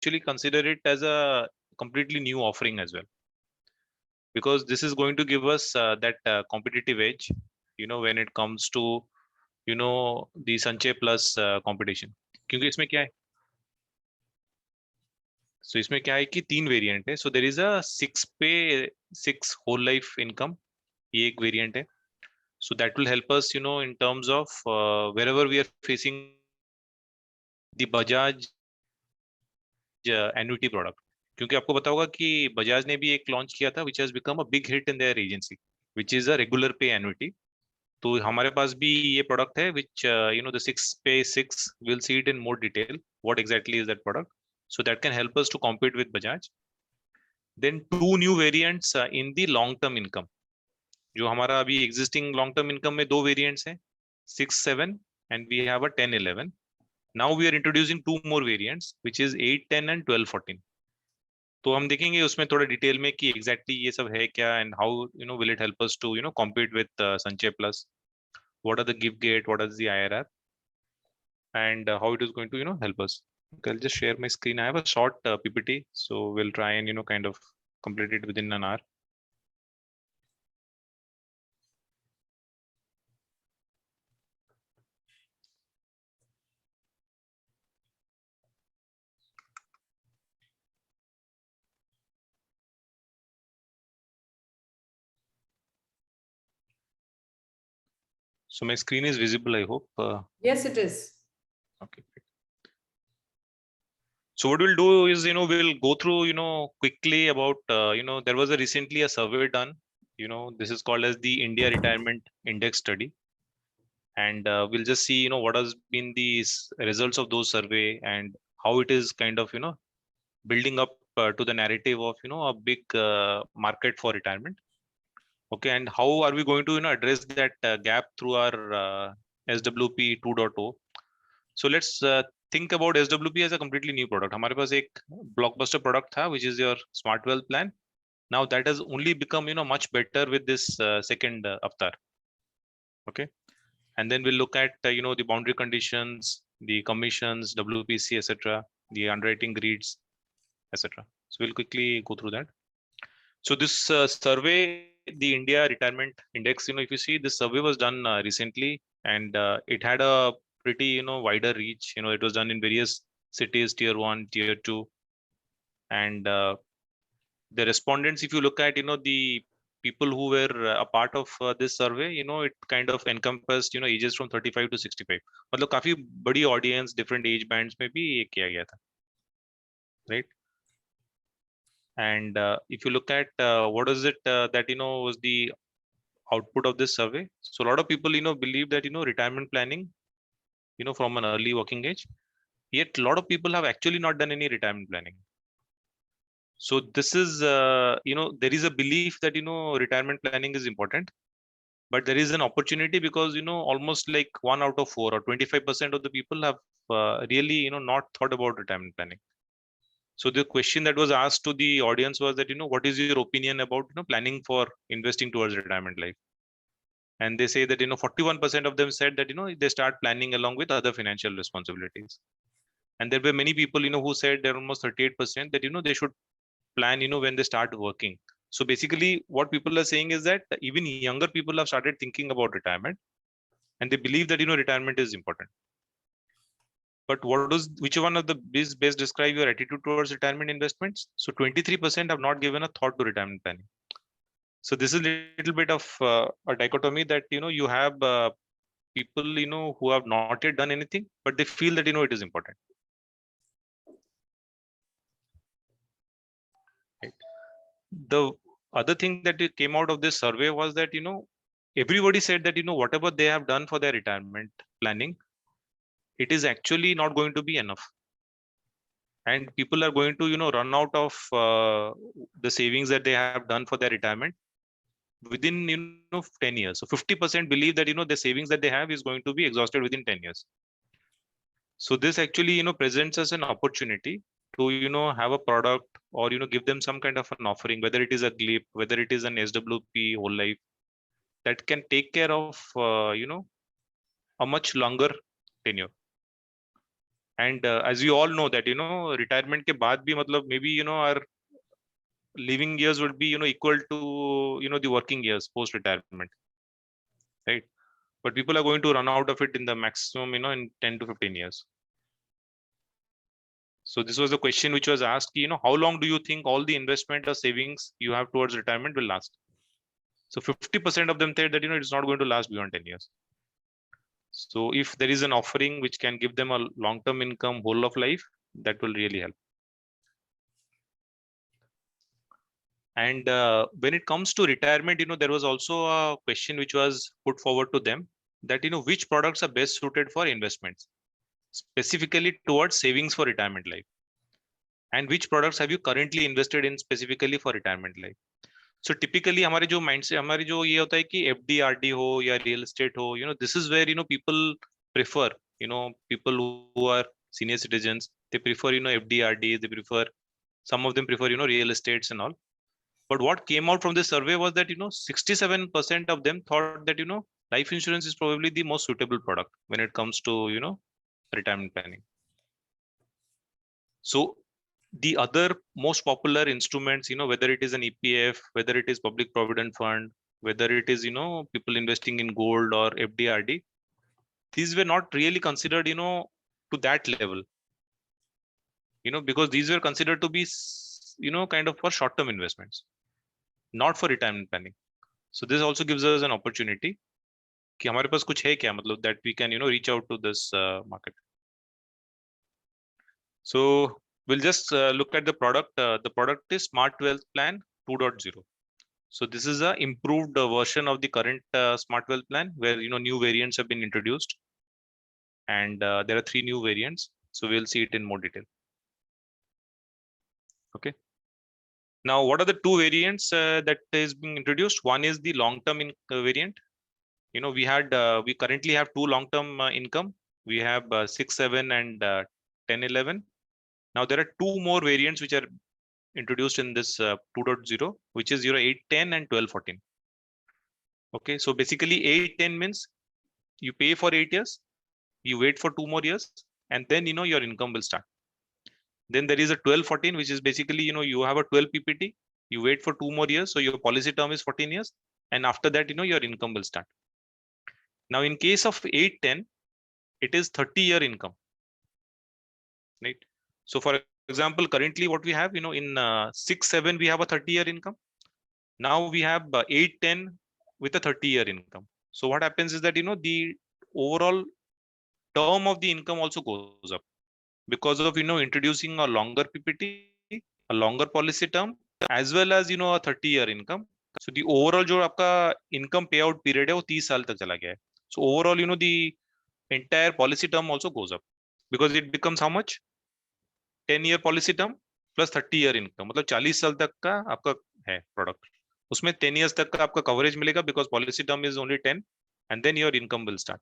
actually consider it as a completely new offering as well, because this is going to give us that competitive edge, when it comes to the Sanchay Plus competition. क्योंकि इसमें क्या है, सो इसमें क्या है कि 3 variant है. So there is a 6 whole life income, ये एक वेरिएंट है. So that will help us in terms of wherever we are facing the Bajaj annuity product. क्योंकि आपको पता होगा कि बजाज ने भी एक लॉन्च किया था which has become a big hit in their agency, which is a regular pay annuity. तो हमारे पास भी ये प्रोडक्ट है which the 6 pay 6. We'll see it in more detail what exactly is that product, so that can help us to compete with Bajaj. Then 2 new variants in the long term income. जो हमारा अभी existing long term income में 2 variants हैं, 6-7 and we have a 10-11. Now we are introducing 2 more variants which is 8-10 and 12-14. तो हम देखेंगे उसमें थोड़ा डिटेल में कि एग्जैक्टली ये सब है क्या and how will it help us to compete with Sanchay Plus. What are the gift gate, what is the IRR, and how it is going to help us. Okay, I'll just share my screen. I have a short PPT, so we'll try and kind of complete it within an hour. So my screen is visible, I hope. Yes, it is. Okay. So what we'll do is, we'll go through, quickly about, there was recently a survey done, this is called as the India Retirement Index Study. And we'll just see, what has been the results of those survey and how it is kind of, building up to the narrative of, a big market for retirement. Okay. And how are we going to, address that gap through our SWP 2.0? So let's think about SWP as a completely new product. हमारे पास एक blockbuster product था, which is your Smart Wealth plan. Now that has only become, much better with this second avatar. Okay. And then we'll look at, the boundary conditions, the commissions, WPC, etc., the underwriting grids, etc. So we'll quickly go through that. So this survey, the India Retirement Index, if you see, this survey was done recently, and it had a pretty, wider reach. It was done in various cities, tier 1, tier 2, and the respondents, if you look at, the people who were a part of this survey, it kind of encompassed, ages from 35 to 65. मतलब काफी बड़ी audience, different age bands में भी ये किया गया था, right? And if you look at what is it that was the output of this survey. So a lot of people believe that retirement planning from an early working age, yet a lot of people have actually not done any retirement planning. So this is there is a belief that retirement planning is important, but there is an opportunity because almost like 1 out of 4 or 25% of the people have really not thought about retirement planning. So the question that was asked to the audience was that what is your opinion about planning for investing towards retirement life? And they say that 41% of them said that they start planning along with other financial responsibilities. And there were many people who said they're almost 38% that they should plan when they start working. So basically what people are saying is that even younger people have started thinking about retirement, and they believe that retirement is important. But which one of the best describe your attitude towards retirement investments? So 23% have not given a thought to retirement planning. So this is a little bit of a dichotomy that you have people who have not yet done anything, but they feel that it is important. Right. The other thing that came out of this survey was that everybody said that whatever they have done for their retirement planning, it is actually not going to be enough, and people are going to run out of the savings that they have done for their retirement within 10 years. So 50% believe that the savings that they have is going to be exhausted within 10 years. So this actually presents us an opportunity to have a product or give them some kind of an offering, whether it is a GLIP, whether it is an SWP whole life, that can take care of a much longer tenure. And as you all know that retirement के बाद भी मतलब maybe our living years would be equal to the working years post retirement, right? But people are going to run out of it in the maximum in 10 to 15 years. So this was the question which was asked, how long do you think all the investment or savings you have towards retirement will last? So 50% of them said that it's not going to last beyond 10 years. So if there is an offering which can give them a long-term income whole of life, that will really help. And when it comes to retirement, there was also a question which was put forward to them that which products are best suited for investments, specifically towards savings for retirement life, and which products have you currently invested in specifically for retirement life. So typically हमारे जो mind से हमारी जो ये होता है कि FD RD हो या रियल एस्टेट हो, this is where people prefer, people who are senior citizens, they prefer FD RD, they prefer, some of them prefer real estates and all. But what came out from this survey was that 67% of them thought that life insurance is probably the most suitable product when it comes to retirement planning. So the other most popular instruments, whether it is an EPF, whether it is public provident fund, whether it is people investing in gold or FDRD, these were not really considered to that level, because these were considered to be kind of for short term investments, not for retirement planning. So this also gives us an opportunity कि हमारे पास कुछ है क्या, मतलब that we can reach out to this market. So we'll just look at the product. The product is Smart Wealth Plan 2.0. So this is a improved version of the current Smart Wealth Plan, where new variants have been introduced, and there are 3 new variants. So we'll see it in more detail. Okay. Now, what are the 2 variants that is being introduced? One is the long-term variant. We currently have 2 long-term income. We have 6, 7, and 10, 11. Now there are 2 more variants which are introduced in this 2.0, which is 8, 10, and 12, 14. Okay, so basically 8, 10 means you pay for 8 years, you wait for 2 more years, and then your income will start. Then there is a 12, 14, which is basically you have a 12 PPT, you wait for 2 more years, so your policy term is 14 years, and after that your income will start. Now in case of 8, 10, it is 30-year income, right? So for example, currently what we have, in 6, 7, we have a 30-year income. Now we have 8, 10 with a 30-year income. So what happens is that, the overall term of the income also goes up because of, introducing a longer PPT, a longer policy term, as well as, a 30-year income. So the overall जो आपका income payout period है वो 30 साल तक चला गया है. So overall, the entire policy term also goes up because it becomes how much? 10-year policy term plus 30-year income. मतलब 40 साल तक का आपका है product. उसमें 10 years तक का आपका coverage मिलेगा because policy term is only 10, and then your income will start.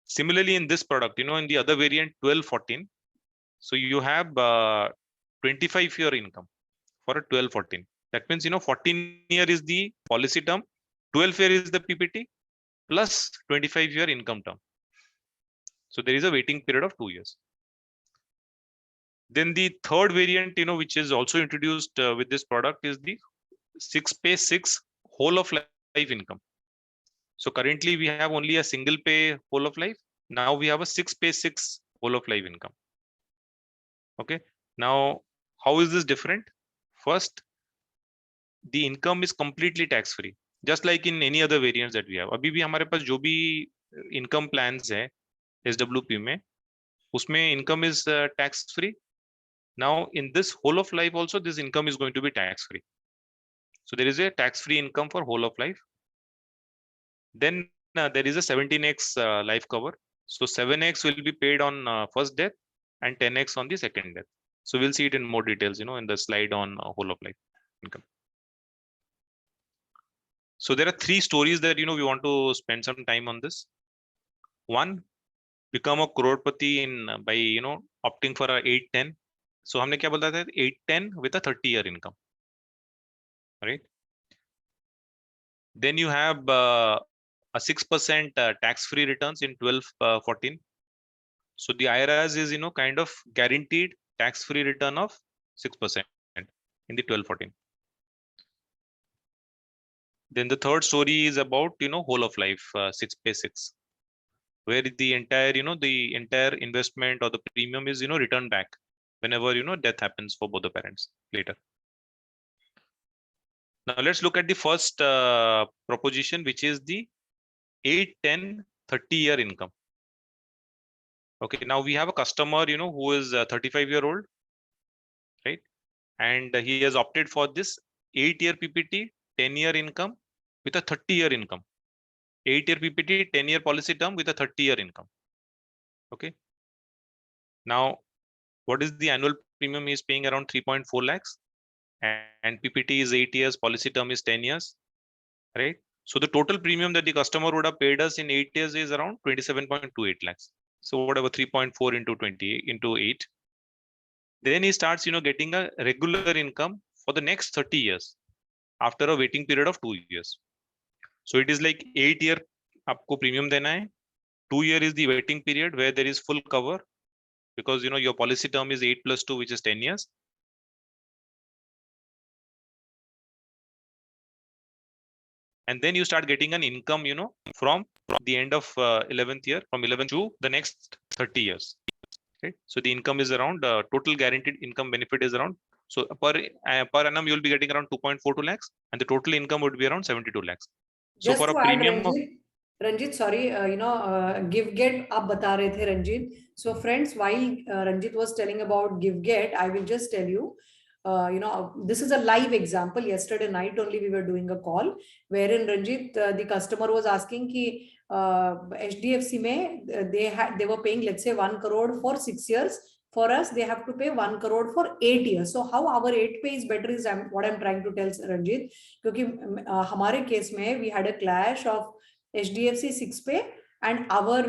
Similarly, in this product, in the other variant 12, 14, so you have 25-year income for a 12, 14. That means 14-year is the policy term, 12-year is the PPT, plus 25-year income term. So there is a waiting period of 2 years. Then the third variant, which is also introduced with this product, is the 6 pay 6 whole of life income. So currently we have only a single pay whole of life. Now we have a 6 pay 6 whole of life income. Okay. Now, how is this different? First, the income is completely tax free, just like in any other variants that we have. अभी भी हमारे पास जो भी income plans है SWP में, उसमें income is tax free. Now in this whole of life also, this income is going to be tax free. So there is a tax free income for whole of life. Then there is a 17x life cover. So 7x will be paid on first death and 10x on the second death. So we'll see it in more details, in the slide on whole of life income. So there are 3 stories that, we want to spend some time on this. One, become a crorepati by, opting for a 8, 10. So हमने क्या बोला था 8, 10 with a 30-year income, right? Then you have a 6% tax-free returns in 12, 14. So the IRRs is, kind of guaranteed tax-free return of 6% in the 12-14. Then the third story is about, whole of life, 6pay6, where the entire investment or the premium is, returned back whenever, death happens for both the parents later. Now let's look at the first proposition, which is the 8, 10, 30-year income. Okay, now we have a customer, who is 35-year-old, right? And he has opted for this 8-year PPT, 10-year income with a 30-year income. 8-year PPT, 10-year policy term with a 30-year income. Okay. Now, what is the annual premium? He is paying around 3.4 lakhs, and PPT is 8 years, policy term is 10 years, right? So the total premium that the customer would have paid us in 8 years is around 27.28 lakhs. So whatever, 3.4 into 20 into 8. Then he starts, getting a regular income for the next 30 years after a waiting period of 2 years. So it is like 8 year आपको premium देना है. 2 year is the waiting period where there is full cover, because your policy term is 8 plus 2, which is 10 years. And then you start getting an income, from the end of 11th year, from 11 to the next 30 years. Okay. So the income is around, total guaranteed income benefit is around, so per annum you'll be getting around 2.42 lakhs, and the total income would be around 72 lakhs. So just for to a premium add, Ranjit, sorry, GiveGet आप बता रहे थे Ranjit. So friends, while Ranjit was telling about GiveGet, I will just tell you, this is a live example. Yesterday night only we were doing a call wherein Ranjit, the customer was asking ki HDFC mein they were paying, let's say, 1 crore for 6 years. For us, they have to pay 1 crore for 8 years. So how our 8 pay is better is what I'm trying to tell Ranjit. क्योंकि हमारे case में we had a clash of HDFC 6pay and our,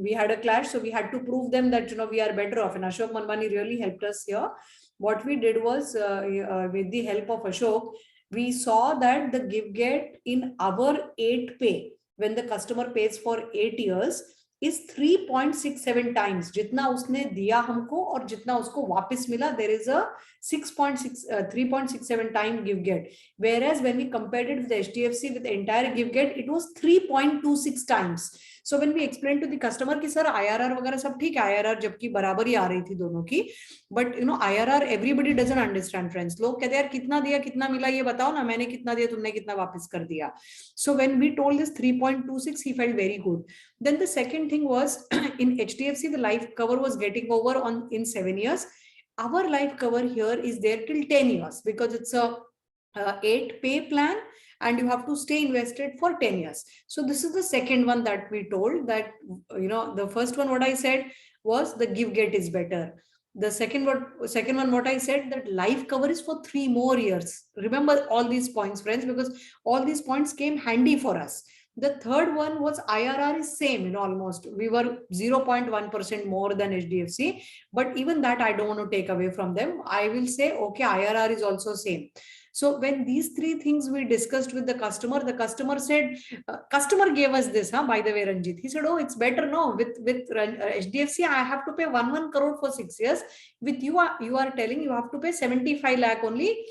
we had a clash, so we had to prove them that, we are better off. And Ashok Manwani really helped us here. What we did was, with the help of Ashok, we saw that the GiveGet in our 8 pay, when the customer pays for 8 years, is 3.67 times. जितना उसने दिया हमको और जितना उसको वापस मिला, there is a 3.67 time GiveGet. Whereas when we compared it with HDFC with the entire GiveGet, it was 3.26 times. So when we explained to the customer कि सर IRR वगैरह सब ठीक है, IRR जबकि बराबर ही आ रही थी दोनों की, but IRR everybody doesn't understand, friends. लोग कहते हैं यार कितना दिया कितना मिला ये बताओ ना, मैंने कितना दिया तुमने कितना वापस कर दिया. So when we told this 3.26, he felt very good. Then the second thing was in HDFC the life cover was getting over in 7 years. Our life cover here is there till 10 years because it's a 8 pay plan and you have to stay invested for 10 years. So this is the second one that we told, that the first one what I said was the GiveGet is better. The second one what I said, that life cover is for 3 more years. Remember all these points, friends, because all these points came handy for us. The third one was IRR is same, almost. We were 0.1% more than HDFC, but even that I don't want to take away from them. I will say, okay, IRR is also same. So when these 3 things we discussed with the customer said, customer gave us this, by the way, Ranjit. He said, oh, it's better, no, with HDFC, I have to pay 1 crore for 6 years. With you are telling you have to pay 75 lakh only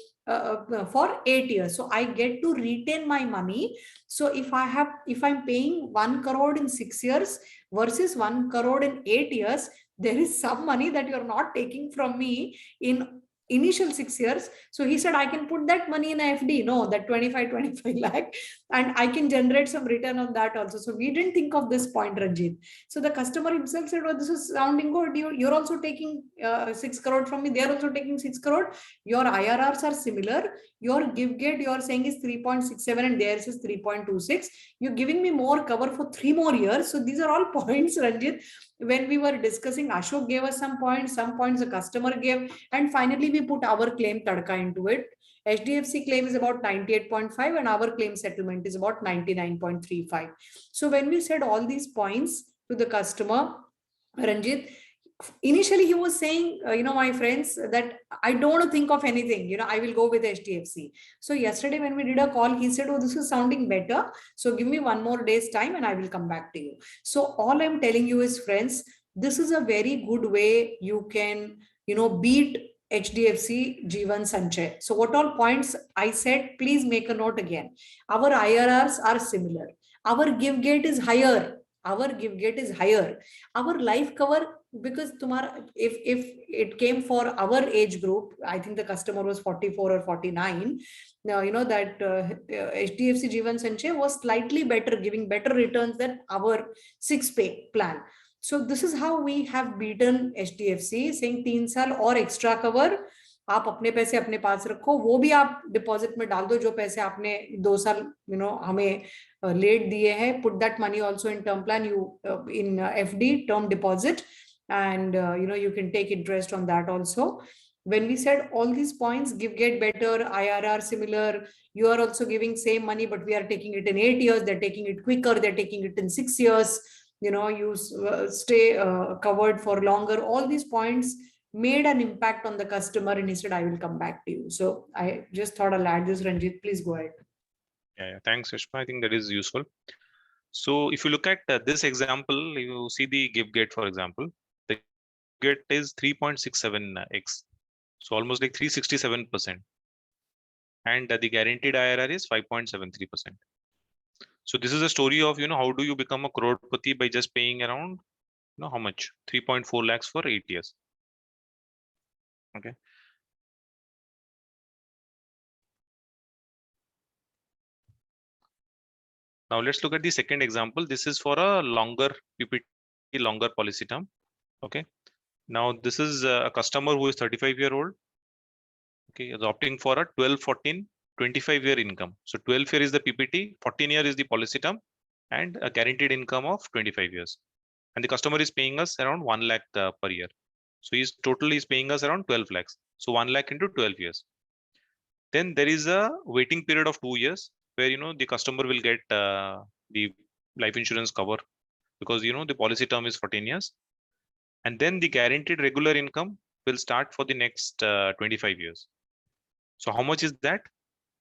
for 8 years. So I get to retain my money. So if I'm paying 1 crore in 6 years versus 1 crore in 8 years, there is some money that you're not taking from me in initial 6 years. So he said, I can put that money in a FD, that 25 lakh, and I can generate some return on that also. So we didn't think of this point, Ranjit. So the customer himself said, oh, this is sounding good. You're also taking 6 crore from me. They're also taking 6 crore. Your IRRs are similar. Your GiveGet, you're saying is 3.67 and theirs is 3.26. You're giving me more cover for 3 more years. So these are all points, Ranjit. When we were discussing, Ashok gave us some points the customer gave, and finally we put our claim tadka into it. HDFC claim is about 98.5 and our claim settlement is about 99.35. So when we said all these points to the customer, Ranjit, initially he was saying, my friends, that I don't want to think of anything, I will go with HDFC. So yesterday when we did a call, he said, oh, this is sounding better. So give me 1 more day's time and I will come back to you. So all I'm telling you is, friends, this is a very good way you can, beat HDFC Jeevan Sanchay. So what all points I said, please make a note again. Our IRRs are similar. Our give get is higher. Our life cover, because if it came for our age group, I think the customer was 44 or 49. Now, that HDFC Jeevan Sanchay was slightly better, giving better returns than our 6-pay plan. So this is how we have beaten HDFC, saying 3 साल और extra cover, आप अपने पैसे अपने पास रखो, वो भी आप डिपॉजिट में डाल दो जो पैसे आपने 2 साल हमें लेट दिए हैं. Put that money also in term plan, you in FD, term deposit, and you can take interest on that also. When we said all these points, give get better, IRR similar, you are also giving same money, but we are taking it in 8 years, they're taking it quicker, they're taking it in 6 years, you stay covered for longer. All these points made an impact on the customer, and he said, I will come back to you. So I just thought I'll add this. Ranjit, please go ahead. Yeah, thanks, Reshma. I think that is useful. So if you look at this example, you see the give get, for example, the get is 3.67x. So almost like 367%. And the guaranteed IRR is 5.73%. So this is a story of, how do you become a crorepati by just paying around, how much? 3.4 lakhs for 8 years. Okay. Now let's look at the second example. This is for a longer PPT, longer policy term. Okay. Now this is a customer who is 35-year-old. Okay, is opting for a 12, 14, 25-year income. So 12 year is the PPT, 14-year is the policy term, and a guaranteed income of 25 years. And the customer is paying us around 1 lakh per year. So he's totally is paying us around 12 lakhs. So 1 lakh into 12 years. Then there is a waiting period of 2 years where, the customer will get the life insurance cover, because, the policy term is 14 years. And then the guaranteed regular income will start for the next 25 years. So how much is that?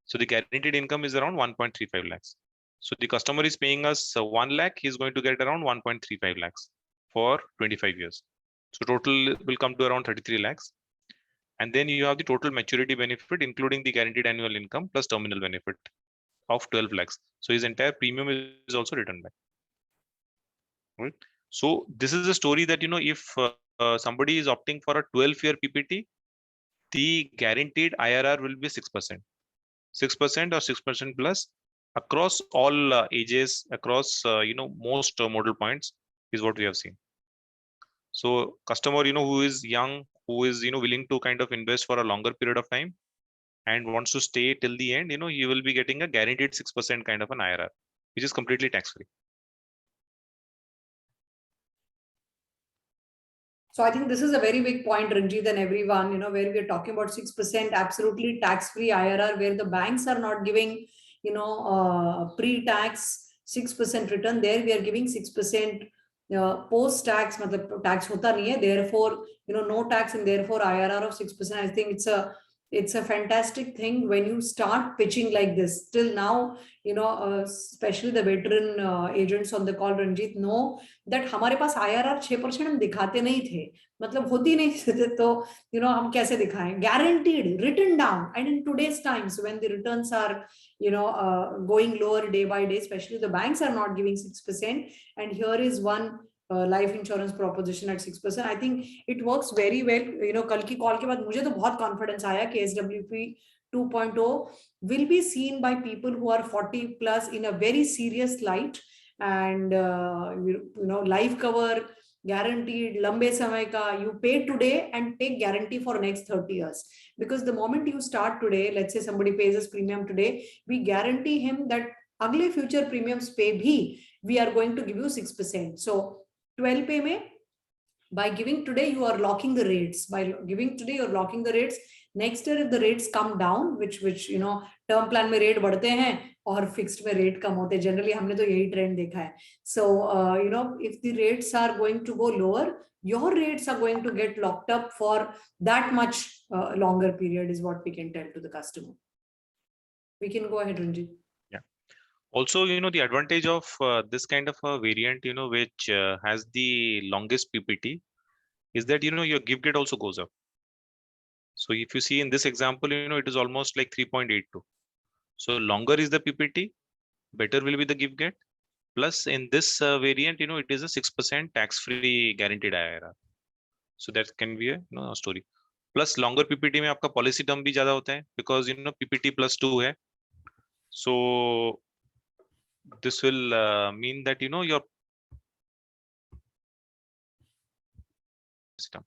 So the guaranteed income is around 1.35 lakhs. So the customer is paying us 1 lakh, he's going to get around 1.35 lakhs for 25 years. So total will come to around 33 lakhs. And then you have the total maturity benefit, including the guaranteed annual income plus terminal benefit of 12 lakhs. So his entire premium is also returned back. Right? So this is a story that, if somebody is opting for a 12-year PPT, the guaranteed IRR will be 6%. 6% or 6% plus across all ages, across most model points is what we have seen. So customer who is young, who is willing to kind of invest for a longer period of time and wants to stay till the end, he will be getting a guaranteed 6% kind of an IRR, which is completely tax free. So I think this is a very big point, Ranjit, and everyone, where we're talking about 6% absolutely tax-free IRR, where the banks are not giving, pre-tax 6% return. There we are giving 6% post-tax, tax hota nahi hai, therefore, no tax, and therefore IRR of 6%. I think it's a fantastic thing when you start pitching like this. Till now, especially the veteran agents on the call, Ranjit, know that हमारे पास IRR 6% हम दिखाते नहीं थे, मतलब होती नहीं थे, तो हम कैसे दिखाएं? Guaranteed, written down. And in today's times, when the returns are going lower day by day, especially the banks are not giving 6%, and here is one life insurance proposition at 6%. I think it works very well. कल की call के बाद मुझे तो बहुत confidence आया कि SWP 2.0 will be seen by people who are 40 plus in a very serious light, and life cover guaranteed lambe samay ka, you pay today and take guarantee for next 30 years, because the moment you start today, let's say somebody pays us premium today, we guarantee him that agle future premiums pay bhi we are going to give you 6%. So 12 pay mein, by giving today you are locking the rates. By giving today you are locking the rates. Next year if the rates come down, which term plan में rate बढ़ते हैं और fixed में rate कम होते हैं, generally हमने तो यही trend देखा है. So if the rates are going to go lower, your rates are going to get locked up for that much longer period, is what we can tell to the customer. We can go ahead, Ranjit. Yeah. Also, the advantage of this kind of a variant, which has the longest PPT, is that, your give get also goes up. So if you see in this example, it is almost like 3.82. So longer is the PPT, better will be the give get. Plus in this variant, it is a 6% tax-free guaranteed IRR. So that can be a story. Plus longer PPT में आपका policy term भी ज़्यादा होता है, because PPT +2 है. So this will mean that your system.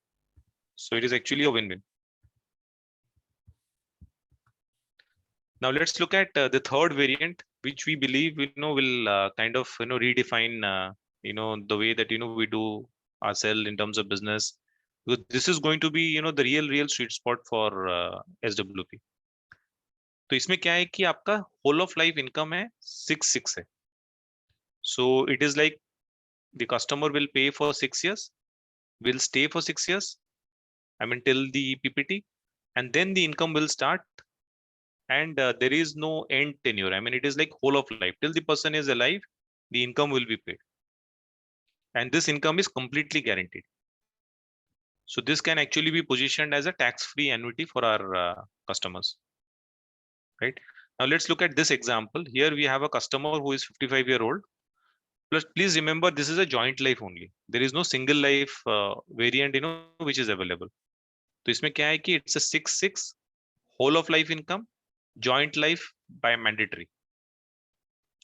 So it is actually a win-win. Now let's look at the third variant, which we believe will kind of redefine the way that we do our sell in terms of business. Because this is going to be the real sweet spot for SWP. तो इसमें क्या है कि आपका whole of life income है 6 है. So it is like the customer will pay for 6 years, will stay for 6 years, I mean till the PPT, and then the income will start, and there is no end tenure. I mean, it is like whole of life till the person is alive, the income will be paid, and this income is completely guaranteed. So this can actually be positioned as a tax-free annuity for our customers, right? Now let's look at this example. Here we have a customer who is 55-year-old. Plus, please remember, this is a joint life only. There is no single life variant, which is available. तो इसमें क्या है कि it's a 6/6 whole of life income, joint life by mandatory,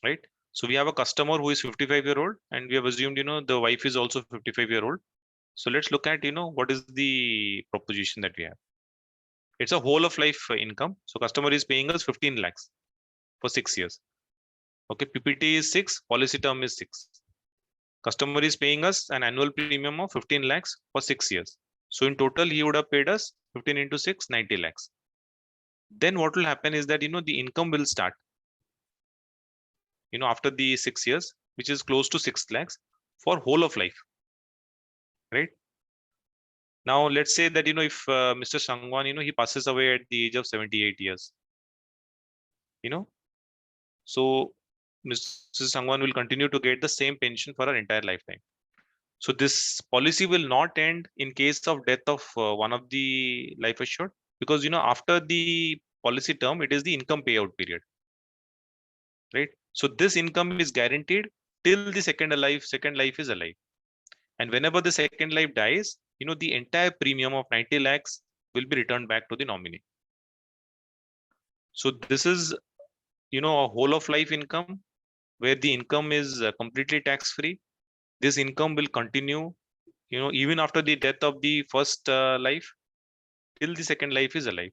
right? So we have a customer who is 55-year-old, and we have assumed the wife is also 55-year-old. So let's look at what is the proposition that we have. It's a whole of life income. So customer is paying us 15 lakhs for 6 years. Okay, PPT is 6, policy term is 6. Customer is paying us an annual premium of 15 lakhs for 6 years. So in total, he would have paid us 15 into 6, 90 lakhs. Then what will happen is that the income will start after the 6 years, which is close to 6 lakhs for whole of life, right? Now let's say that if Mr. Sangwan he passes away at the age of 78 years, so Mrs. Sangwan will continue to get the same pension for her entire lifetime. So this policy will not end in case of death of one of the life assured, because after the policy term, it is the income payout period, right? So this income is guaranteed till the second life is alive. And whenever the second life dies, the entire premium of 90 lakhs will be returned back to the nominee. So this is, a whole of life income where the income is completely tax free. This income will continue, even after the death of the first life till the second life is alive,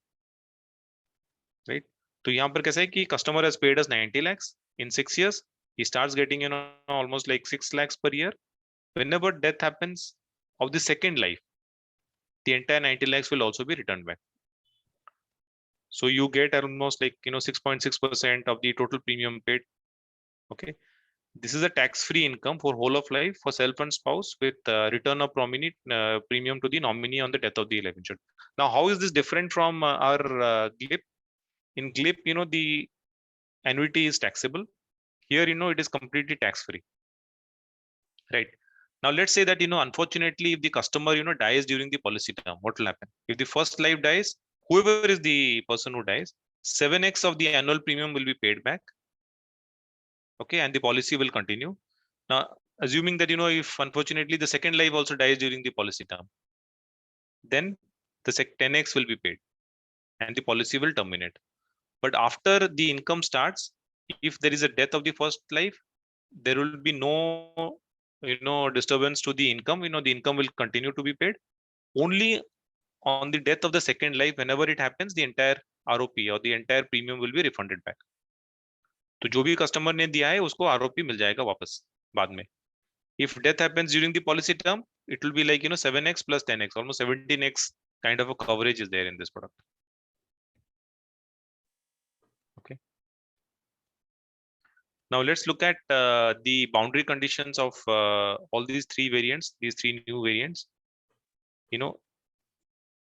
right? So यहाँ पर कैसा है कि customer has paid us 90 lakhs in 6 years. He starts getting, almost like 6 lakhs per year. Whenever death happens of the second life, the entire 90 lakhs will also be returned back. So you get almost like 6.6% of the total premium paid. Okay, this is a tax-free income for whole of life for self and spouse with return of premium to the nominee on the death of the life insured. Now, how is this different from our GLIP? In GLIP, the annuity is taxable. Here, it is completely tax-free, right? Now, let's say that unfortunately, if the customer dies during the policy term, what will happen? If the first life dies, whoever is the person who dies, 7x of the annual premium will be paid back. Okay, and the policy will continue. Now, assuming that if unfortunately the second life also dies during the policy term, then the 10x will be paid and the policy will terminate. But after the income starts, if there is a death of the first life, there will be no disturbance to the income. The income will continue to be paid. Only on the death of the second life, whenever it happens, the entire ROP or the entire premium will be refunded back. तो जो भी customer ने दिया है उसको ROP मिल जाएगा वापस बाद में. If death happens during the policy term, it will be like 7x plus 10x, almost 17x kind of a coverage is there in this product. Okay. Now let's look at the boundary conditions of all these three variants, these three new variants.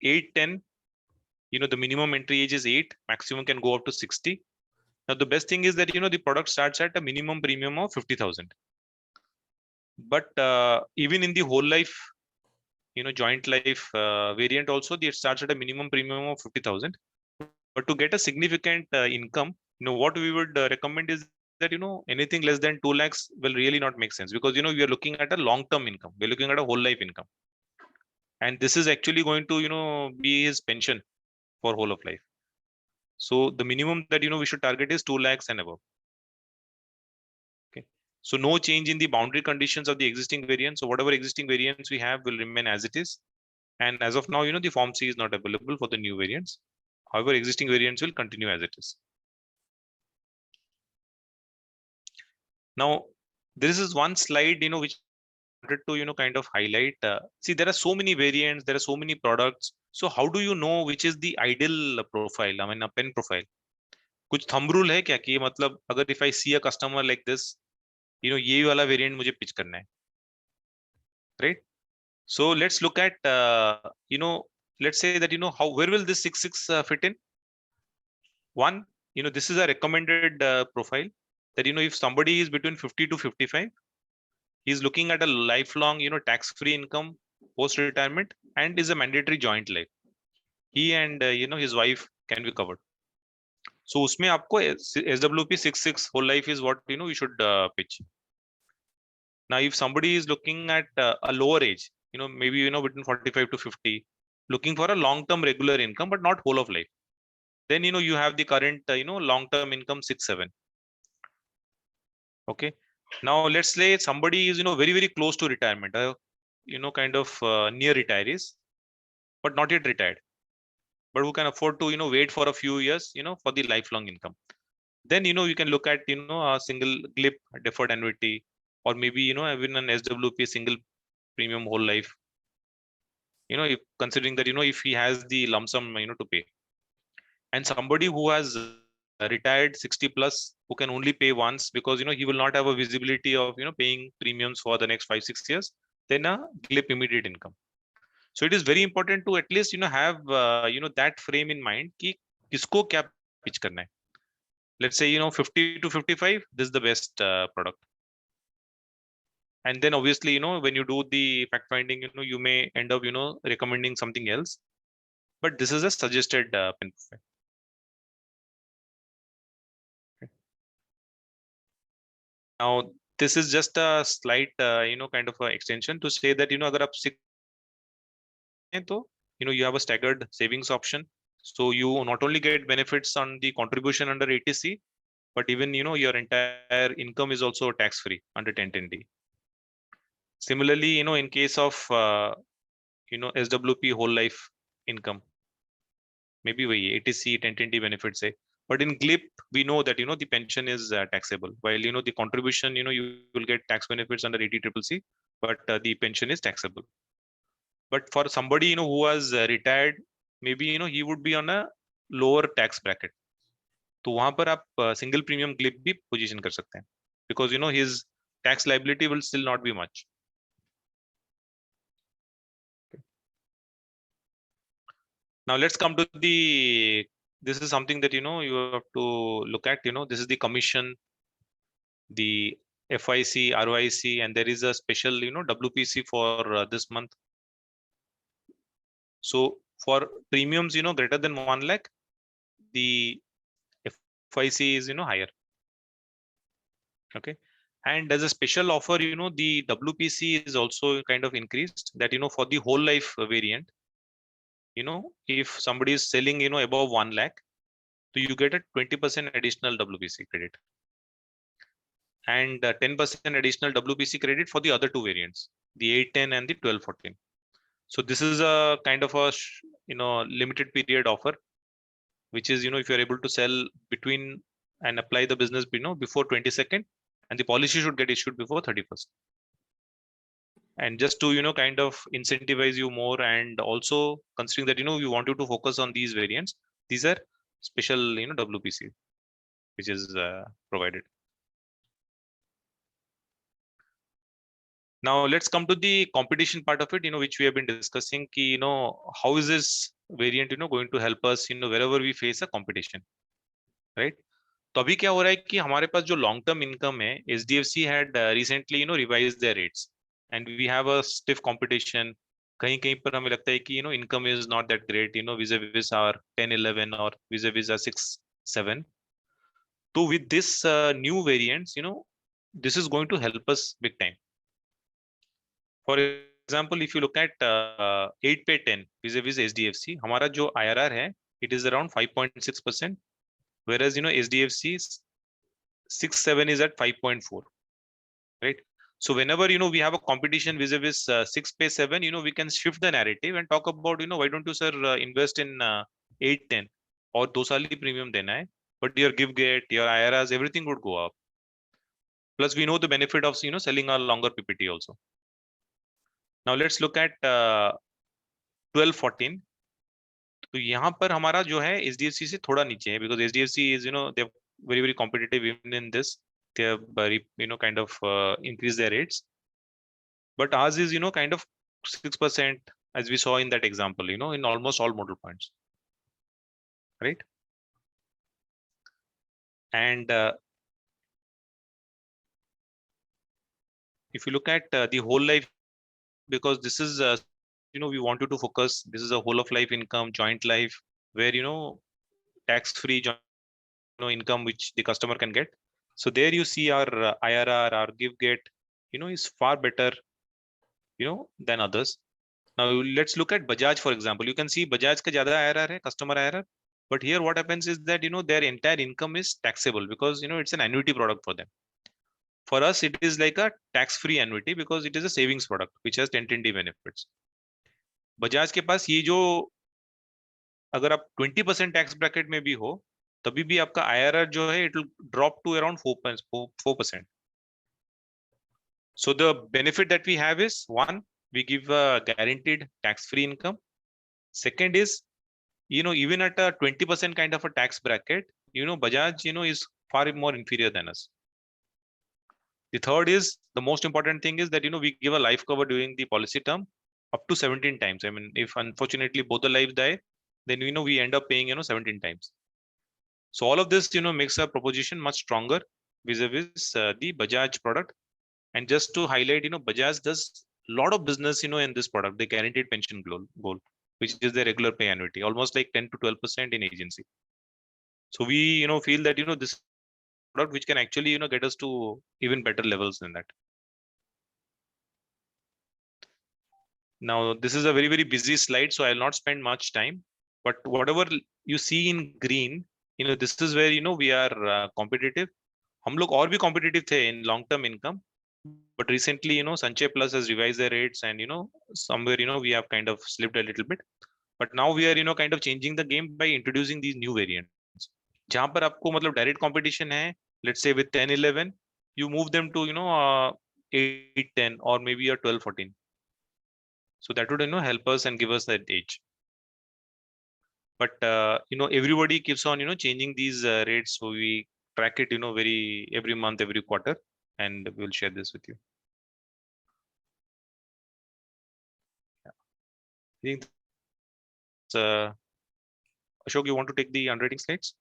8, 10, the minimum entry age is 8, maximum can go up to 60. Now, the best thing is that, the product starts at a minimum premium of 50,000. But even in the whole life, joint life variant also, it starts at a minimum premium of 50,000. But to get a significant income, what we would recommend is that, anything less than 2 lakhs will really not make sense, because, we are looking at a long-term income. We're looking at a whole life income. And this is actually going to, be his pension for whole of life. So the minimum that, we should target is 2 lakhs and above. Okay. So no change in the boundary conditions of the existing variant. So whatever existing variants we have will remain as it is. And as of now, the Form C is not available for the new variants. However, existing variants will continue as it is. Now, this is one slide, which I wanted to, kind of highlight. See, there are so many variants, there are so many products. So how do you know which is the ideal profile? I mean, a pen profile. कुछ thumb rule है क्या कि मतलब अगर if I see a customer like this, ये वाला variant मुझे pitch करना है, right? So let's look at, let's say that, where will this 6.6 fit in? One, this is a recommended profile that, if somebody is between 50 to 55, he's looking at a lifelong, tax-free income post-retirement and is a mandatory joint life. He and, his wife can be covered. So उसमें आपको SWP 6.6 whole life is what, you should pitch. Now, if somebody is looking at a lower age, maybe, between 45 to 50, looking for a long-term regular income, but not whole of life, then, you have the current, long-term income 6.7. Okay. Now, let's say somebody is, very, very close to retirement, kind of near retirees, but not yet retired, but who can afford to, wait for a few years, for the lifelong income. Then, you can look at, a single GLIP deferred annuity, or maybe, even an SWP single premium whole life, if considering that, if he has the lump sum, to pay. And somebody who has retired 60 plus, who can only pay once, because, he will not have a visibility of, paying premiums for the next 5-6 years, then a GLIP immediate income. So it is very important to at least, have, that frame in mind कि किसको क्या pitch करना है. Let's say, 50 to 55, this is the best product. And then obviously, when you do the fact finding, you may end up, recommending something else, but this is a suggested pen profile. Okay. Now, this is just a slight, kind of a extension to say that, अगर आप 6 तो, you have a staggered savings option. So you not only get benefits on the contribution under 80C, but even, your entire income is also tax free under 1010D. Similarly, in case of, SWP whole life income, maybe we 80C 1010D benefits say, but in GLIP, we know that, the pension is taxable, while, the contribution, you will get tax benefits under 80CCC, but the pension is taxable. But for somebody, who was retired, maybe, he would be on a lower tax bracket. तो वहां पर आप single premium GLIP भी position कर सकते हैं, because, his tax liability will still not be much. Now let's come to the, this is something that, you have to look at, this is the commission, the FIC, ROIC, and there is a special, WPC for this month. So for premiums, greater than 1 lakh, the FIC is, higher. Okay. And as a special offer, the WPC is also kind of increased that, for the whole life variant, if somebody is selling, above 1 lakh, so you get a 20% additional WPC credit and 10% additional WPC credit for the other two variants, the 810 and the 1214. So this is a kind of a, limited period offer, which is, if you're able to sell between and apply the business, before 22nd, and the policy should get issued before 31st. And just to, kind of incentivize you more, and also considering that, we want you to focus on these variants, these are special, WPC, which is provided. Now let's come to the competition part of it, which we have been discussing. Ki, how is this variant, going to help us, wherever we face a competition, right? तो अभी क्या हो रहा है कि हमारे पास जो लॉन्ग टर्म इनकम है, HDFC had recently revise their rates and we have a stiff competition. कहीं कहीं पर हमें लगता है कि income is not that great, which which are 10-11 और विज विज आर 6-7. तो with this new variants, this is going to help us big time. For example, if you look at 8 पे 10 vis-a-vis HDFC, हमारा जो IRR है, it is around 5.6%, whereas HDFC 6-7 is at 5.4, right? So whenever we have a competition vis-a-vis 6 पे 7, we can shift the narrative and talk about why don't you sir invest in 8-10 और 2 साल ही premium देना है, but your give get, your IRRs, everything would go up. Plus we know the benefit of selling a longer PPT also. Now let's look at 12-14. तो यहाँ पर हमारा जो है HDFC से थोड़ा नीचे है, because HDFC is they are very very competitive even in this. They have very kind of increase their rates, but ours is kind of 6% as we saw in that example, in almost all model points, right? And if you look at the whole life, because this is we want you to focus, this is a whole of life income, joint life, where tax free income which the customer can get. So there you see our IRR, our give get, is far better, than others. Now let's look at Bajaj, for example. You can see Bajaj ka zyada IRR hai, customer IRR. But here what happens is that, their entire income is taxable because, it's an annuity product for them. For us, it is like a tax-free annuity because it is a savings product which has 10-20 benefits. Bajaj के पास ये जो, अगर आप 20% tax bracket में भी हो, तभी भी आपका IRR जो है, it will drop to around 4%. So the benefit that we have is, one, we give a guaranteed tax-free income. Second is, even at a 20% kind of a tax bracket, Bajaj, is far more inferior than us. The third is, the most important thing is that, we give a life cover during the policy term up to 17 times. I mean, if unfortunately both the lives die, then, we end up paying, 17 times. So all of this, makes our proposition much stronger vis-a-vis the Bajaj product. And just to highlight, Bajaj does a lot of business, in this product, the guaranteed pension goal, which is the regular pay annuity, almost like 10 to 12% in agency. So we, feel that, this product which can actually, get us to even better levels than that. Now, this is a very, very busy slide, so I'll not spend much time. But whatever you see in green, this is where, we are competitive. हम लोग और भी competitive थे in long-term income, but recently, Sanchay Plus has revised their rates, and somewhere, we have kind of slipped a little bit. But now we are, kind of changing the game by introducing these new variants. जहाँ पर आपको मतलब direct competition है, let's say with 10-11, you move them to 8-10 or maybe a 12-14. So that would help us and give us that edge. But everybody keeps on changing these rates, so we track it every month, every quarter, and we'll share this with you. I think Ashok, you want to take the underwriting slides,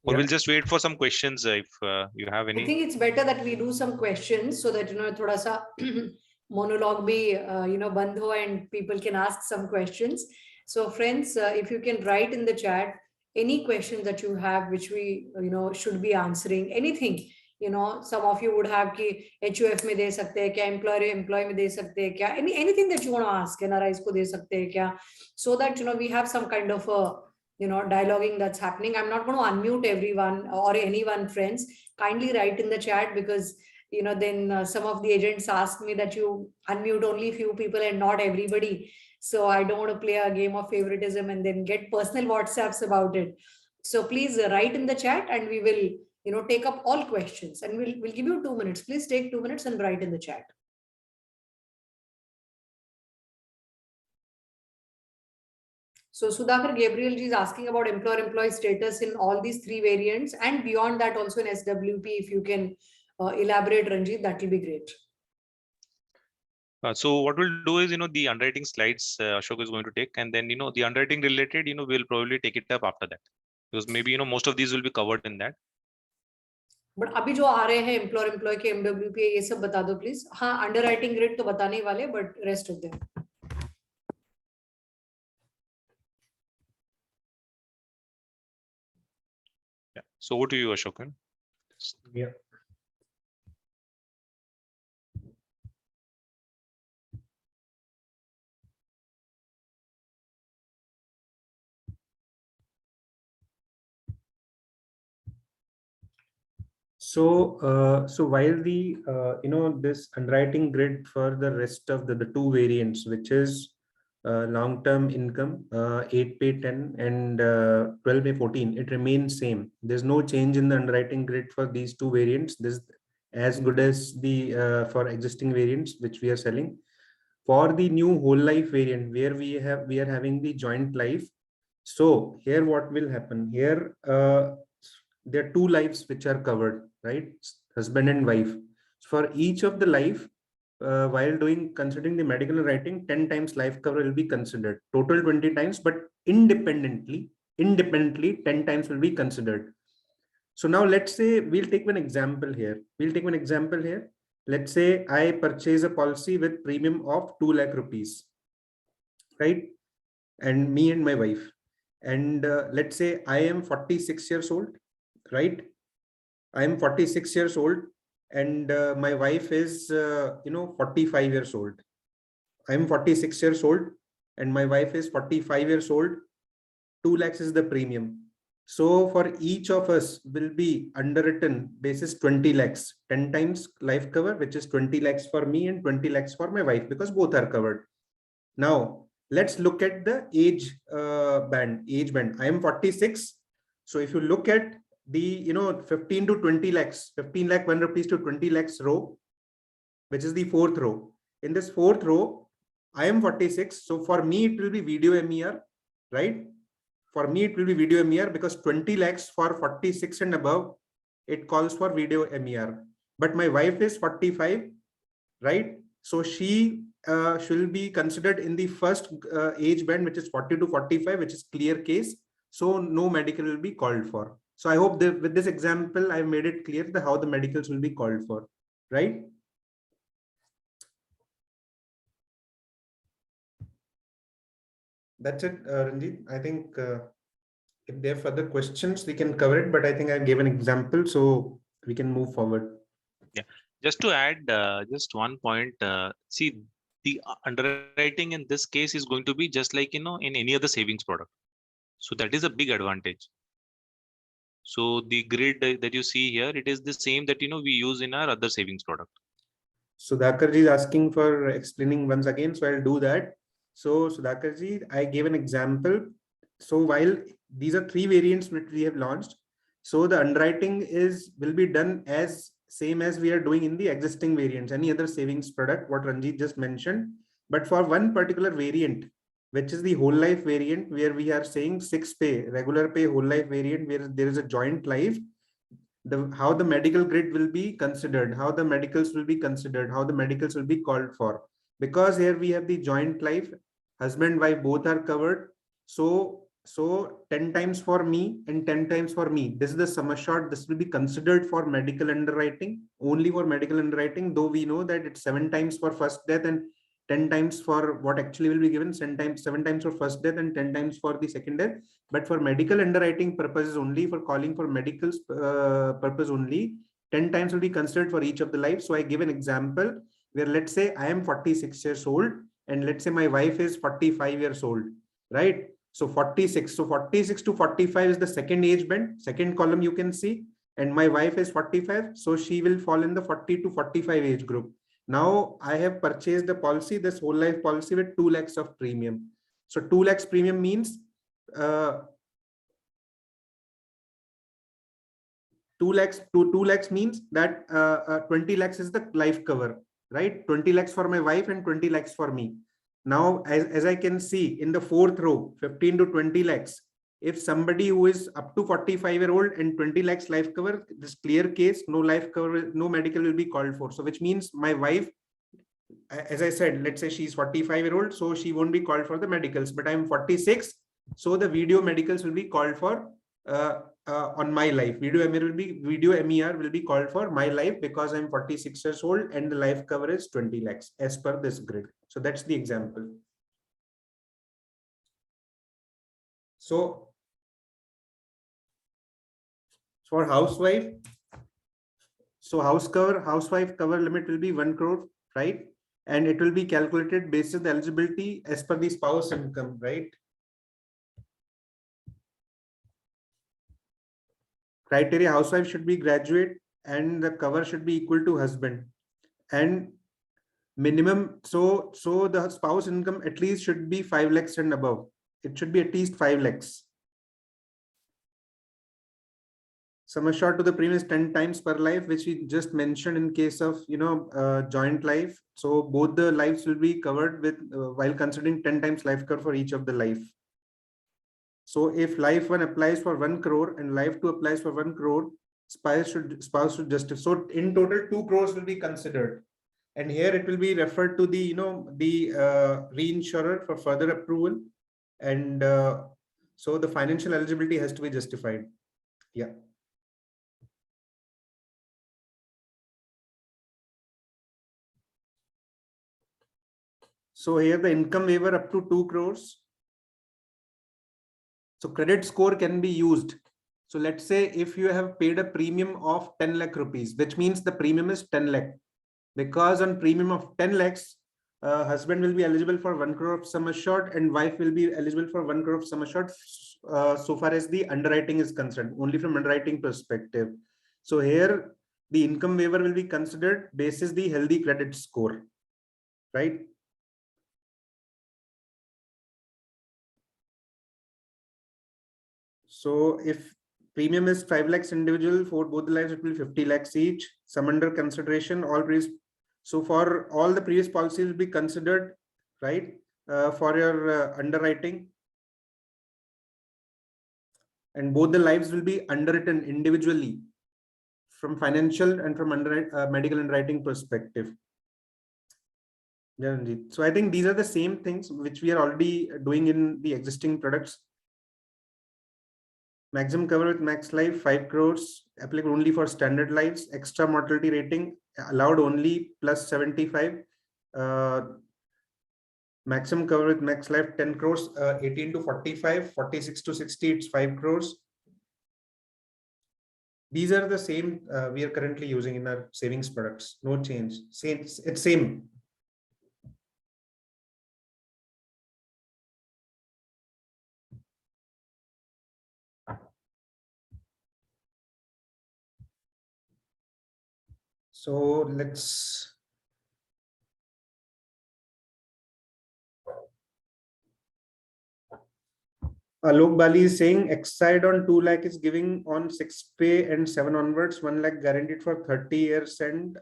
or Yeah. we'll just wait for some questions if you have any. I think it's better that we do some questions so that thoda sa monologue bhi band ho and people can ask some questions. So friends, if you can write in the chat any questions that you have which we should be answering, anything, some of you would have ki HUF mein de sakte hai kya, employee mein de sakte hai kya, anything that you want to ask, NRIs ko de sakte hai kya, so that we have some kind of a dialoguing that's happening. I'm not going to unmute everyone or anyone, friends. Kindly write in the chat, because then some of the agents ask me that you unmute only few people and not everybody. So I don't want to play a game of favoritism and then get personal WhatsApps about it. So please write in the chat, and we will take up all questions, and we'll give you 2 minutes. Please take 2 minutes and write in the chat. So Sudhakar Gabriel ji is asking about employer-employee status in all these 3 variants, and beyond that also in SWP. If you can elaborate, Ranjit, that will be great. So what we'll do is, the underwriting slides Ashok is going to take, and then, the underwriting related, we'll probably take it up after that, because maybe, most of these will be covered in that. But अभी जो आ रहे हैं employ के MWP ये सब बता दो please. हाँ, अंडरराइटिंग ग्रिड तो बताने ही वाले, but rest of them. Yeah. So over to you, Ashokan. Yeah. So while the this underwriting grid for the rest of the two variants, which is long-term income 8pay 10 and 12pay 14, it remains same. There's no change in the underwriting grid for these two variants. This is as good as the for existing variants which we are selling. For the new whole life variant, where we are having the joint life. So here what will happen here, there are two lives which are covered, right? Husband and wife. For each of the life, while considering the medical writing, 10 times life cover will be considered. Total 20 times, but independently 10 times will be considered. So now let's say we'll take one example here. Let's say I purchase a policy with premium of 2 lakh rupees, right? And me and my wife. And let's say I am 46 years old, right? I am 46 years old and my wife is 45 years old. I am 46 years old and my wife is 45 years old. 2 lakhs is the premium. So for each of us will be underwritten basis 20 lakhs, 10 times life cover, which is 20 lakhs for me and 20 lakhs for my wife, because both are covered. Now let's look at the age band. I am 46. So if you look at the 15 to 20 lakhs, 15 lakh 1 rupees to 20 lakhs row, which is the fourth row. In this fourth row, I am 46. So for me, it will be video MER, right? For me, it will be video MER because 20 lakhs for 46 and above, it calls for video MER. But my wife is 45, right? So she should be considered in the first age band, which is 40 to 45, which is clear case. So no medical will be called for. So I hope that with this example, I made it clear that how the medicals will be called for, right? That's it, Ranjit. I think if there are further questions, we can cover it, but I think I gave an example, so we can move forward. Yeah, just to add just one point, see, the underwriting in this case is going to be just like, in any other savings product. So that is a big advantage. So the grid that you see here, it is the same that, we use in our other savings product. So Sudhakarji is asking for explaining once again, so I'll do that. So Sudhakarji, I gave an example. So while these are three variants which we have launched, so the underwriting will be done as same as we are doing in the existing variants, any other savings product, what Ranjit just mentioned. But for one particular variant, which is the whole life variant, where we are saying 6 pay, regular pay whole life variant, where there is a joint life, how the medical grid will be considered, how the medicals will be considered, how the medicals will be called for. Because here we have the joint life, husband, wife, both are covered. So 10 times for me and 10 times for me. This is the sum assured. This will be considered for medical underwriting, only for medical underwriting, though we know that it's 7 times for first death and 10 times for what actually will be given, 7 times for first death and 10 times for the second death. But for medical underwriting purposes only, for calling for medical purpose only, 10 times will be considered for each of the lives. So I give an example where, let's say I am 46 years old and let's say my wife is 45 years old, right? So 46. So 46 to 45 is the second age band, second column you can see, and my wife is 45. So she will fall in the 40 to 45 age group. Now I have purchased the policy, this whole life policy, with 2 lakhs of premium. So 2 lakhs premium means 2 lakhs means that 20 lakhs is the life cover, right? 20 lakhs for my wife and 20 lakhs for me. Now, as I can see in the fourth row, 15 to 20 lakhs. If somebody who is up to 45-year-old and 20 lakhs life cover, this clear case, no life cover, no medical will be called for. So which means my wife, as I said, let's say she's 45-year-old, so she won't be called for the medicals, but I'm 46. So the video medicals will be called for on my life. Video MER will be called for my life because I'm 46 years old and the life cover is 20 lakhs as per this grid. So that's the example. So for housewife, so housewife cover limit will be 1 crore, right? And it will be calculated based on the eligibility as per the spouse income, right? Criteria: housewife should be graduate and the cover should be equal to husband, and minimum, so the spouse income at least should be 5 lakhs and above. It should be at least 5 lakhs. Sum assured to the premium is 10 times per life, which we just mentioned in case of joint life. So both the lives will be covered with while considering 10 times life cover for each of the life. So if life 1 applies for 1 crore and life 2 applies for 1 crore, spouse should justify. So in total 2 crores will be considered, and here it will be referred to the reinsurer for further approval, and so the financial eligibility has to be justified. Yeah. So here the income waiver up to 2 crores. So credit score can be used. So let's say if you have paid a premium of 10 lakh rupees, which means the premium is 10 lakh, because on premium of 10 lakhs, husband will be eligible for 1 crore of sum assured and wife will be eligible for 1 crore of sum assured, so far as the underwriting is concerned, only from underwriting perspective. So here the income waiver will be considered basis the healthy credit score, right? So if premium is 5 lakhs individual, for both the lives it will be 50 lakhs each. Sum under consideration, all previous. So for all the previous policies will be considered, right, for your underwriting. And both the lives will be underwritten individually from financial and from medical underwriting perspective. Yeah, so I think these are the same things which we are already doing in the existing products. Maximum cover with max life 5 crores, applicable only for standard lives. Extra mortality rating allowed only plus 75. Maximum cover with max life 10 crores, 18 to 45, 46 to 60, it's 5 crores. These are the same we are currently using in our savings products. No change. It's same. So let's. Alok Bali is saying Exide on 2 lakh is giving on 6 pay and 7 onwards, 1 lakh guaranteed for 30 years and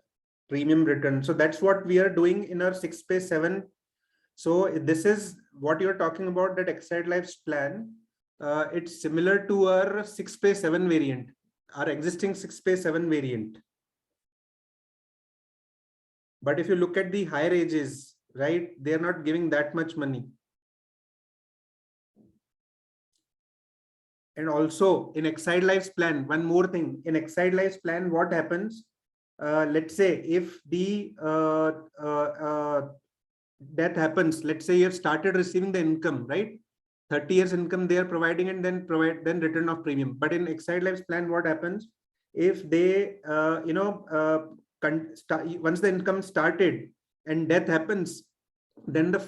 premium return. So that's what we are doing in our 6 pay 7. So this is what you're talking about, that Exide Life's plan. It's similar to our 6 pay 7 variant, our existing 6 pay 7 variant. But if you look at the higher ages, right, they're not giving that much money. And also in Exide Life's plan, one more thing, in Exide Life's plan, what happens? Let's say if the death happens, let's say you have started receiving the income, right? 30 years income they are providing, and then return of premium. But in Exide Life's plan, what happens? If they, once the income started and death happens, then the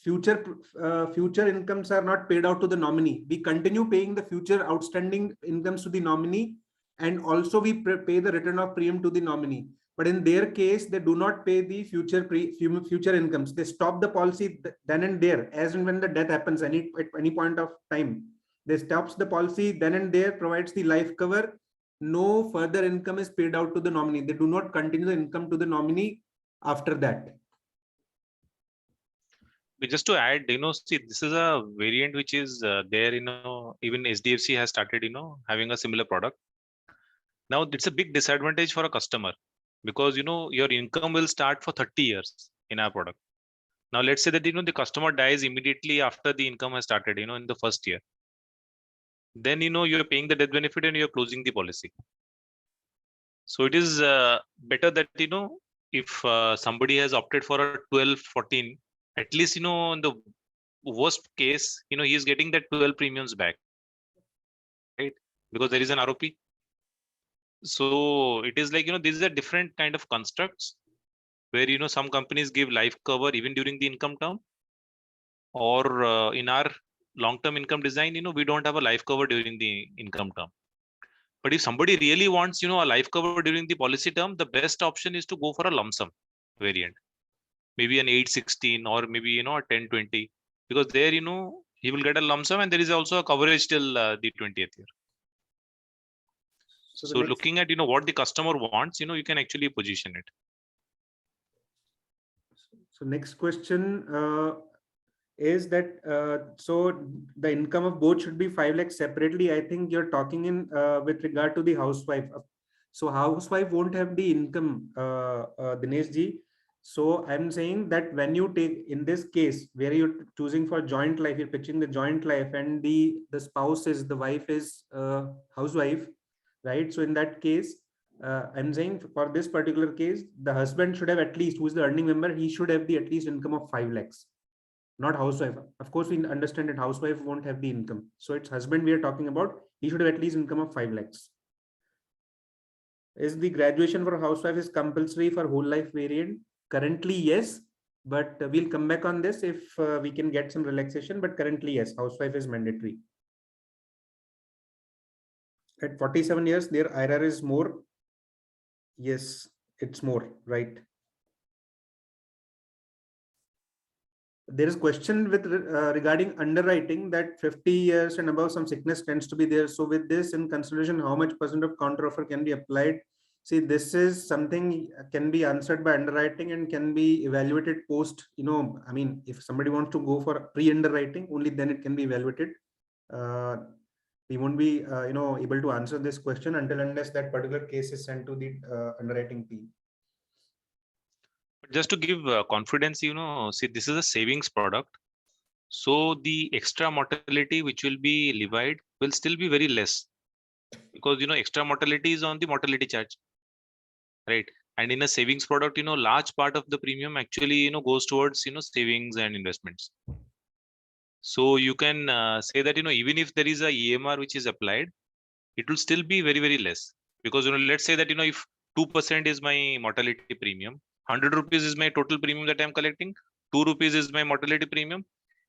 future incomes are not paid out to the nominee. We continue paying the future outstanding incomes to the nominee, and also we pay the return of premium to the nominee. But in their case, they do not pay the future incomes. They stop the policy then and there, as and when the death happens at any point of time. They stops the policy then and there, provides the life cover. No further income is paid out to the nominee. They do not continue the income to the nominee after that. Just to add, see, this is a variant which is there, even SDFC has started, having a similar product. Now it's a big disadvantage for a customer because, your income will start for 30 years in our product. Now let's say that, the customer dies immediately after the income has started, in the first year. then you're paying the death benefit and you're closing the policy. So it is better that if somebody has opted for a 12 14, at least in the worst case he is getting that 12 premiums back, right? Because there is an ROP. So it is like these are different kind of constructs where some companies give life cover even during the income term, or in our long term income design we don't have a life cover during the income term. But if somebody really wants a life cover during the policy term, the best option is to go for a lump sum variant, maybe an 816 or maybe a 1020, because there he will get a lump sum and there is also a coverage till the 20th year. So, So looking at what the customer wants, you can actually position it. So next question is that so the income of both should be 5 lakhs separately. I think you're talking in with regard to the housewife. So housewife won't have the income, Dinesh ji. So I'm saying that when you take, in this case where you're choosing for joint life, you're pitching the joint life and the spouse is, the wife is housewife, right? So in that case, I'm saying for this particular case, the husband should have at least, who is the earning member, he should have the at least income of 5 lakhs, not housewife. Of course, we understand that housewife won't have the income. So it's husband we are talking about. He should have at least income of 5 lakhs. Is the graduation for housewife is compulsory for whole life variant? Currently, yes, but we'll come back on this if we can get some relaxation. But currently, yes, housewife is mandatory. At 47 years, their IRR is more. Yes, it's more, right? There is question with regarding underwriting that 50 years and above some sickness tends to be there. So with this in consideration, how much percent of counter offer can be applied? See, this is something can be answered by underwriting and can be evaluated post, I mean, if somebody wants to go for pre-underwriting, only then it can be evaluated. We won't be, able to answer this question until unless that particular case is sent to the underwriting team. Just to give confidence, see, this is a savings product. So the extra mortality which will be levied will still be very less, because extra mortality is on the mortality charge, right? And in a savings product, large part of the premium actually goes towards savings and investments. So you can say that even if there is a EMR which is applied, it will still be very, very less, because let's say that if 2% is my mortality premium, 100 rupees is my total premium that I'm collecting, 2 rupees is my mortality premium.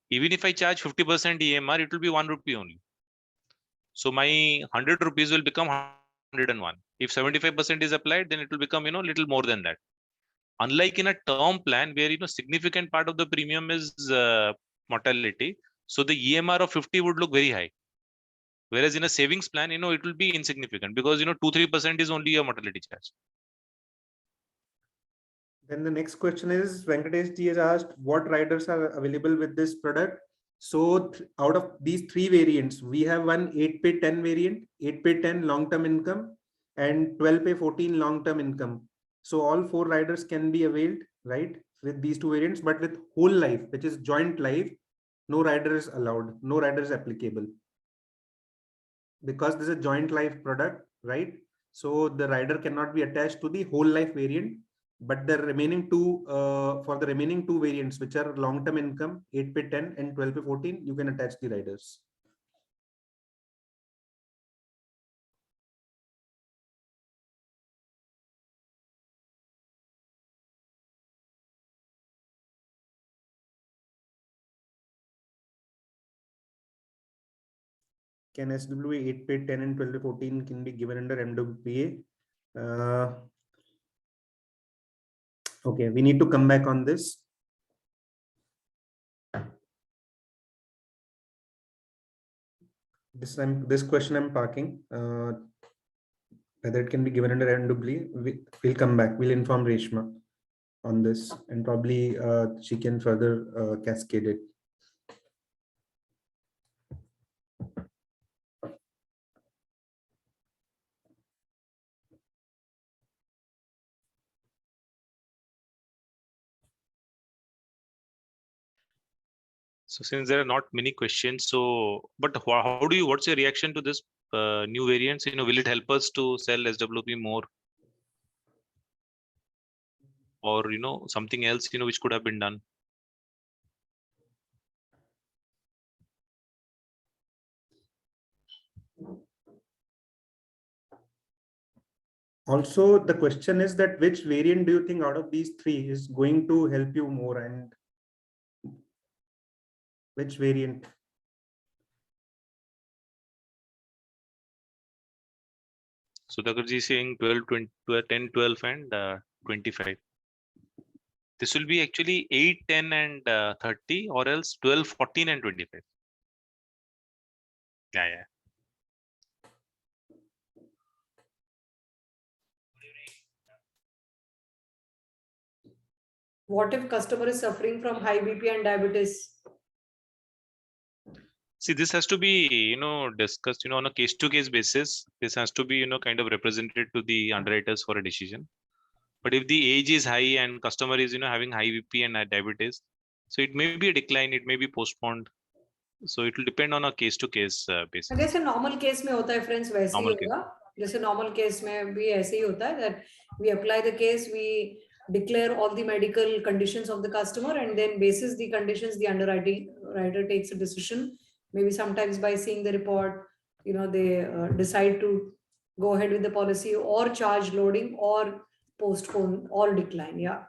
Even if I charge 50% EMR, it will be 1 rupee only. So my 100 rupees will become 101. If 75% is applied, then it will become little more than that. Unlike in a term plan where significant part of the premium is mortality, so the EMR of 50 would look very high. Whereas in a savings plan, it will be insignificant, because 2-3% is only a mortality charge. Then the next question is, Venkatesh ji has asked what riders are available with this product. So out of these three variants, we have one 8 pay 10 variant, 8 pay 10 long-term income, and 12 pay 14 long-term income. So all four riders can be availed, right, with these two variants, but with whole life, which is joint life, no rider is allowed, no rider is applicable. Because this is a joint life product, right? So the rider cannot be attached to the whole life variant, but the remaining two, for the remaining two variants, which are long-term income, 8 pay 10 and 12 pay 14, you can attach the riders. Can SWA 8 pay 10 and 12 pay 14 can be given under MWPA? Okay, we need to come back on this. This question I'm parking. Whether it can be given under MWPA, we'll come back. We'll inform Reshma on this, and probably she can further cascade it. So since there are not many questions, so but how do you? What's your reaction to this new variants? Will it help us to sell SWP more, or something else which could have been done? Also, the question is that which variant do you think out of these three is going to help you more, and which variant? So Dagarji is saying 12, 20, 10, 12 and 25. This will be actually 8, 10 and 30, or else 12, 14 and 25. Yeah. What if customer is suffering from high BP and diabetes? See, this has to be, discussed, on a case-to-case basis. This has to be, kind of represented to the underwriters for a decision. But if the age is high and customer is, having high BP and diabetes, so it may be a decline, it may be postponed. So it will depend on a case-to-case basis. जैसे normal case में होता है friends वैसे ही होगा. जैसे normal case में भी ऐसे ही होता है that we apply the case, we declare all the medical conditions of the customer, and then basis the conditions, the underwriter takes a decision. Maybe sometimes by seeing the report, they decide to go ahead with the policy or charge loading or postpone or decline. Yeah.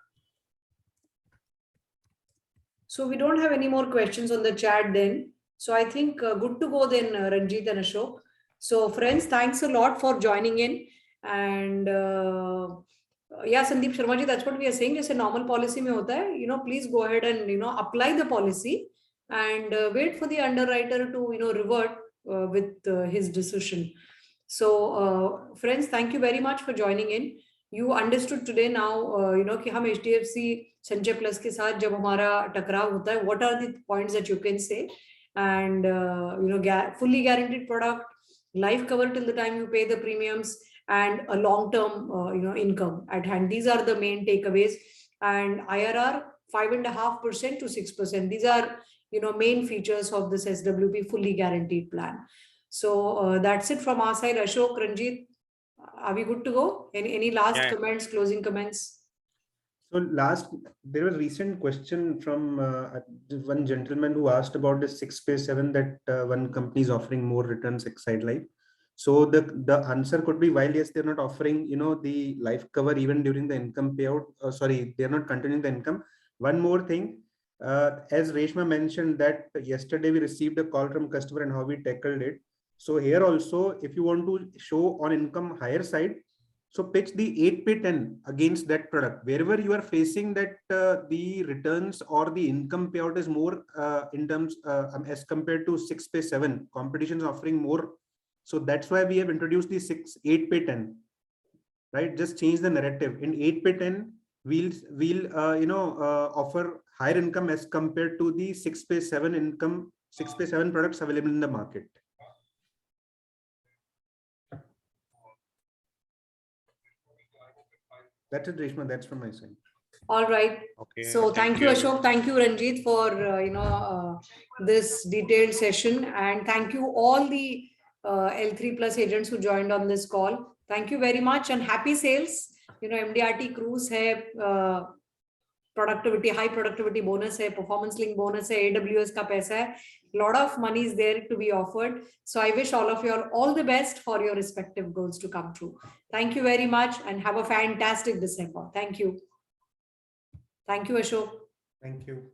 So we don't have any more questions on the chat then. So I think good to go then, Ranjit and Ashok. So friends, thanks a lot for joining in. And yeah, Sandeep Sharma ji, that's what we are saying. Just a normal policy mein hota hai, please go ahead and, apply the policy and wait for the underwriter to, revert with his decision. So friends, thank you very much for joining in. You understood today now, कि हम HDFC Sanchay Plus के साथ जब हमारा टकराव होता है, what are the points that you can say? And fully guaranteed product, life cover till the time you pay the premiums, and a long-term income at hand. These are the main takeaways. And IRR 5.5% to 6%. These are main features of this SWP fully guaranteed plan. So that's it from our side. Ashok, Ranjit, are we good to go? Any last comments, closing comments? So there was a recent question from one gentleman who asked about the 6pay7 that one company is offering more returns Exide Life. So the answer could be, while yes, they're not offering, the life cover even during the income payout. They're not continuing the income. One more thing, as Reshma mentioned that yesterday we received a call from customer and how we tackled it. So here also, if you want to show on income higher side, so pitch the 8pay10 against that product. Wherever you are facing that the returns or the income payout is more in terms as compared to 6pay7, competition is offering more. So that's why we have introduced the 8pay10, right? Just change the narrative. In 8pay10, we'll offer higher income as compared to the 6pay7 products available in the market. That's it, Reshma. That's from my side. All right. Okay. So thank you, Ashok. Thank you, Ranjit, for this detailed session, and thank you all the L3 Plus agents who joined on this call. Thank you very much, and happy sales. MDRT cruise hai, productivity, high productivity bonus hai, performance link bonus hai, AWS ka paisa hai. Lot of money is there to be offered. So I wish all of you all the best for your respective goals to come true. Thank you very much, and have a fantastic December. Thank you. Thank you, Ashok. Thank you.